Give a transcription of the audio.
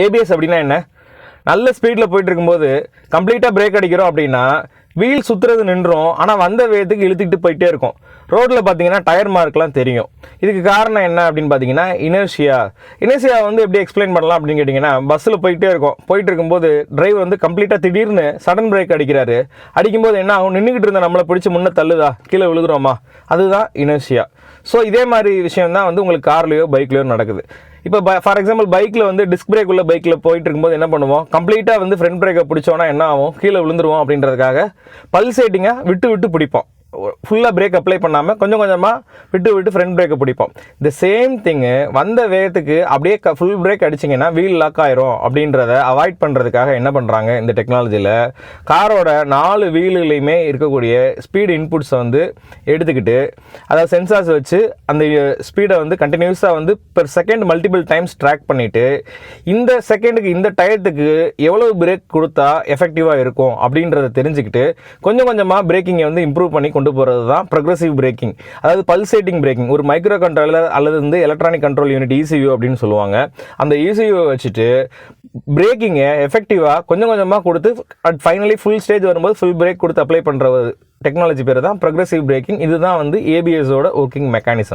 ABS அப்படின்னா என்ன? நல்ல ஸ்பீடில் போயிட்டு இருக்கும்போது கம்ப்ளீட்டாக பிரேக் அடிக்கிறோம் அப்படின்னா வீல் சுற்றுறது நின்றோம், ஆனால் வந்த வேகத்துக்கு இழுத்துக்கிட்டு போயிட்டே இருக்கும். ரோட்டில் பார்த்தீங்கன்னா டயர் மார்க்லாம் தெரியும். இதுக்கு காரணம் என்ன அப்படின்னு பார்த்தீங்கன்னா இனர்ஷியா வந்து எப்படி எக்ஸ்பிளைன் பண்ணலாம் அப்படின்னு கேட்டிங்கன்னா, பஸ்ஸில் போயிட்டே இருக்கும்போது டிரைவர் வந்து கம்ப்ளீட்டாக திடீர்னு சடன் பிரேக் அடிக்கும்போது என்ன ஆகும்? நின்றுக்கிட்டு இருந்த நம்மளை பிடிச்சி முன்னே தள்ளுதா, கீழே விழுகிறோமா, அதுதான் இனர்ஷியா. ஸோ இதே மாதிரி விஷயம் தான் வந்து உங்களுக்கு கார்லேயோ பைக்லேயோ நடக்குது. இப்போ ஃபார் எக்ஸாம்பிள் பைக்கில் வந்து டிஸ்க் பிரேக் உள்ள பைக்கில் போயிட்டு இருக்கும்போது என்ன பண்ணுவோம்? கம்ப்ளீட்டாக வந்து ஃப்ரண்ட் பிரேக்கை பிடிச்சோன்னா என்ன ஆகும்? கீழே விழுந்துருவோம் அப்படின்றதுக்காக பல்சேட்டிங்காக விட்டு பிடிப்போம். ஃபுல்லாக பிரேக் அப்ளை பண்ணாமல் கொஞ்சம் கொஞ்சமாக விட்டு ஃப்ரண்ட் பிரேக்கை பிடிப்போம். இந்த சேம் திங்கு வந்த வேகத்துக்கு அப்படியே ஃபுல் பிரேக் அடிச்சிங்கன்னா வீல் லாக் ஆயிரும் அப்படின்றத அவாய்ட் பண்ணுறதுக்காக என்ன பண்ணுறாங்க இந்த டெக்னாலஜியில்? காரோட 4 வீலுலையுமே இருக்கக்கூடிய ஸ்பீடு இன்புட்ஸை வந்து எடுத்துக்கிட்டு, அதாவது சென்சார்ஸ் வச்சு அந்த ஸ்பீடை வந்து கண்டினியூஸாக வந்து per second multiple times track பண்ணிவிட்டு, இந்த செகண்டுக்கு இந்த டயத்துக்கு எவ்வளவு பிரேக் கொடுத்தா எஃபெக்டிவாக இருக்கும் அப்படின்றத தெரிஞ்சுக்கிட்டு கொஞ்சம் கொஞ்சமாக பிரேக்கிங்கை வந்து இம்ப்ரூவ் பண்ணி கொண்டு போகிறது தான் ப்ரொக்ரெசிவ் பிரேக்கிங், அதாவது பல்சேட்டிங் பிரேக்கிங். ஒரு மைக்ரோ கண்ட்ரோலர் அல்லது வந்து எலக்ட்ரானிக் கண்ட்ரோல் யூனிட் ECU அப்படின்னு சொல்லுவாங்க. அந்த ECU வச்சுட்டு பிரேக்கிங்கை எஃபெக்டிவாக கொஞ்சம் கொஞ்சமாக கொடுத்து ஃபைனலி ஃபுல் ஸ்டேஜ் வரும்போது ஃபுல் பிரேக் கொடுத்து அப்ளை பண்ணுற டெக்னாலஜி பேர் தான் ப்ரொக்ரெசிவ் பிரேக்கிங். இதுதான் வந்து ABS-ஓட ஒர்க்கிங் மெக்கானிசம்.